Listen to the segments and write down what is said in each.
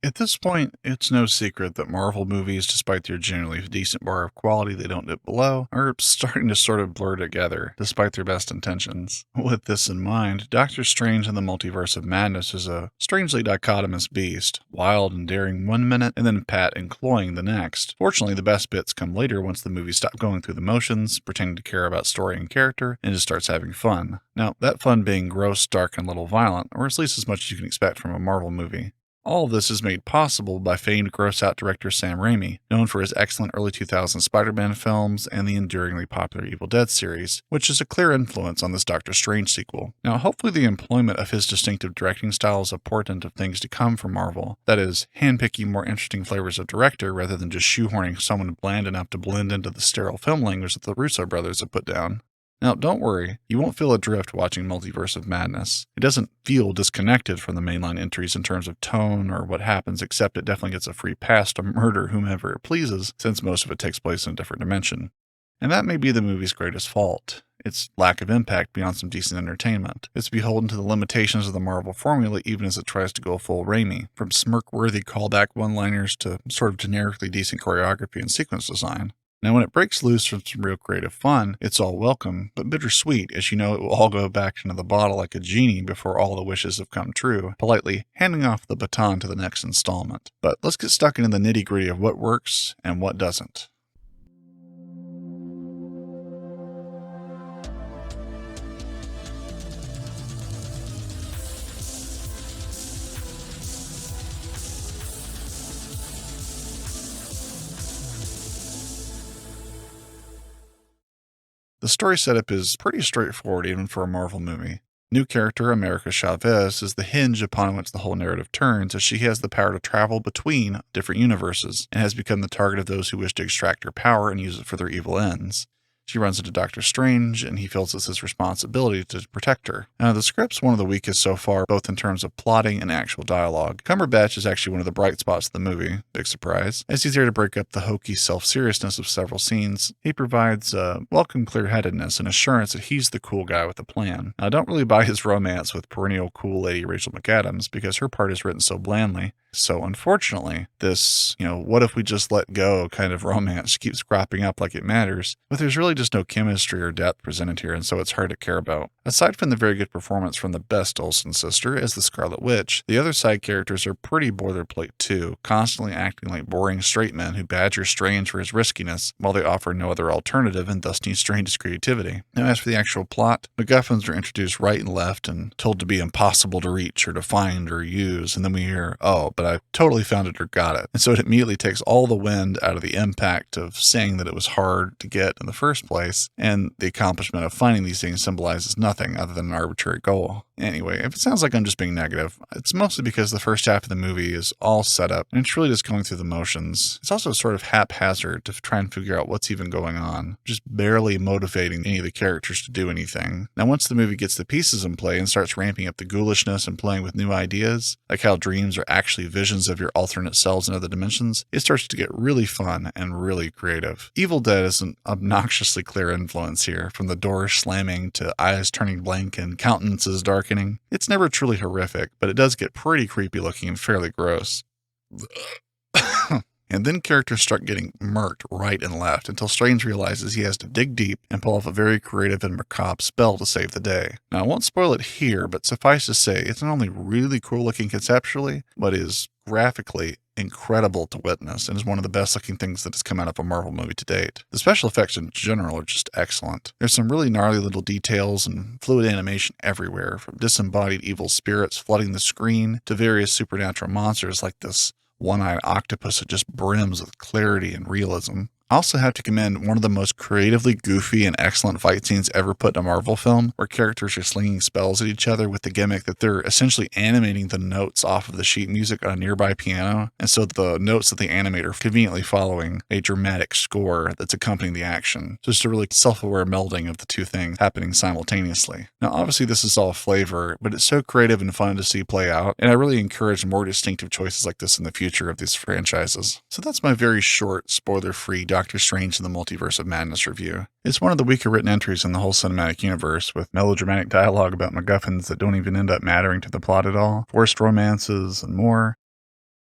At this point, it's no secret that Marvel movies, despite their generally decent bar of quality they don't dip below, are starting to sort of blur together, despite their best intentions. With this in mind, Doctor Strange and the Multiverse of Madness is a strangely dichotomous beast, wild and daring one minute, and then pat and cloying the next. Fortunately, the best bits come later once the movies stop going through the motions, pretending to care about story and character, and just starts having fun. Now, that fun being gross, dark, and a little violent, or at least as much as you can expect from a Marvel movie. All of this is made possible by famed gross-out director Sam Raimi, known for his excellent early 2000s Spider-Man films and the enduringly popular Evil Dead series, which is a clear influence on this Doctor Strange sequel. Now, hopefully the employment of his distinctive directing style is a portent of things to come from Marvel, that is, handpicking more interesting flavors of director rather than just shoehorning someone bland enough to blend into the sterile film language that the Russo brothers have put down. Now, don't worry, you won't feel adrift watching Multiverse of Madness. It doesn't feel disconnected from the mainline entries in terms of tone or what happens, except it definitely gets a free pass to murder whomever it pleases, since most of it takes place in a different dimension. And that may be the movie's greatest fault. Its lack of impact beyond some decent entertainment. It's beholden to the limitations of the Marvel formula even as it tries to go full Raimi, from smirk-worthy callback one-liners to sort of generically decent choreography and sequence design. Now, when it breaks loose from some real creative fun, it's all welcome, but bittersweet, as you know it will all go back into the bottle like a genie before all the wishes have come true, politely handing off the baton to the next installment. But let's get stuck into the nitty-gritty of what works and what doesn't. The story setup is pretty straightforward even for a Marvel movie. New character America Chavez is the hinge upon which the whole narrative turns, as she has the power to travel between different universes and has become the target of those who wish to extract her power and use it for their evil ends. She runs into Doctor Strange, and he feels it's his responsibility to protect her. Now, the script's one of the weakest so far, both in terms of plotting and actual dialogue. Cumberbatch is actually one of the bright spots of the movie, big surprise, as he's there to break up the hokey self-seriousness of several scenes. He provides welcome clear-headedness and assurance that he's the cool guy with a plan. Now, I don't really buy his romance with perennial cool lady Rachel McAdams, because her part is written so blandly. So unfortunately, this, what if we just let go kind of romance keeps cropping up like it matters, but there's really just no chemistry or depth presented here, and so it's hard to care about. Aside from the very good performance from the best Olsen sister as the Scarlet Witch, the other side characters are pretty boilerplate too, constantly acting like boring straight men who badger Strange for his riskiness, while they offer no other alternative and thus need Strange's creativity. Now, as for the actual plot, MacGuffins are introduced right and left and told to be impossible to reach or to find or use, and then we hear, oh, but I totally found it or got it. And so it immediately takes all the wind out of the impact of saying that it was hard to get in the first place, and the accomplishment of finding these things symbolizes nothing other than an arbitrary goal. Anyway, if it sounds like I'm just being negative, it's mostly because the first half of the movie is all set up, and it's really just going through the motions. It's also sort of haphazard to try and figure out what's even going on, just barely motivating any of the characters to do anything. Now, once the movie gets the pieces in play and starts ramping up the ghoulishness and playing with new ideas, like how dreams are actually visions of your alternate selves in other dimensions, it starts to get really fun and really creative. Evil Dead is an obnoxiously clear influence here, from the doors slamming to eyes turning blank and countenances darkening. It's never truly horrific, but it does get pretty creepy looking and fairly gross. And then characters start getting murked right and left until Strange realizes he has to dig deep and pull off a very creative and macabre spell to save the day. Now, I won't spoil it here, but suffice to say, it's not only really cool looking conceptually, but is graphically incredible to witness and is one of the best looking things that has come out of a Marvel movie to date. The special effects in general are just excellent. There's some really gnarly little details and fluid animation everywhere, from disembodied evil spirits flooding the screen to various supernatural monsters like this one-eyed octopus that just brims with clarity and realism. I also have to commend one of the most creatively goofy and excellent fight scenes ever put in a Marvel film, where characters are slinging spells at each other with the gimmick that they're essentially animating the notes off of the sheet music on a nearby piano, and so the notes that they animate are conveniently following a dramatic score that's accompanying the action. Just a really self-aware melding of the two things happening simultaneously. Now, obviously this is all flavor, but it's so creative and fun to see play out, and I really encourage more distinctive choices like this in the future of these franchises. So that's my very short, spoiler-free Doctor Strange in the Multiverse of Madness review. It's one of the weaker written entries in the whole cinematic universe, with melodramatic dialogue about MacGuffins that don't even end up mattering to the plot at all, forced romances, and more.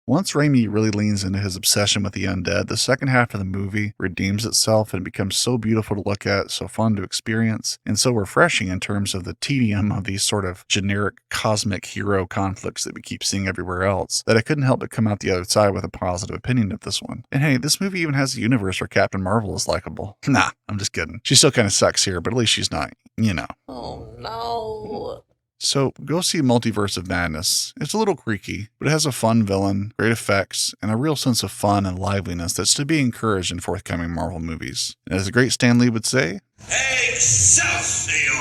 Once Raimi really leans into his obsession with the undead, the second half of the movie redeems itself and becomes so beautiful to look at, so fun to experience, and so refreshing in terms of the tedium of these sort of generic cosmic hero conflicts that we keep seeing everywhere else, that I couldn't help but come out the other side with a positive opinion of this one. And hey, this movie even has a universe where Captain Marvel is likable. Nah, I'm just kidding. She still kind of sucks here, but at least she's not, you know. Oh no. So go see Multiverse of Madness. It's a little creaky, but it has a fun villain, great effects, and a real sense of fun and liveliness that's to be encouraged in forthcoming Marvel movies. And as the great Stan Lee would say, Excelsior!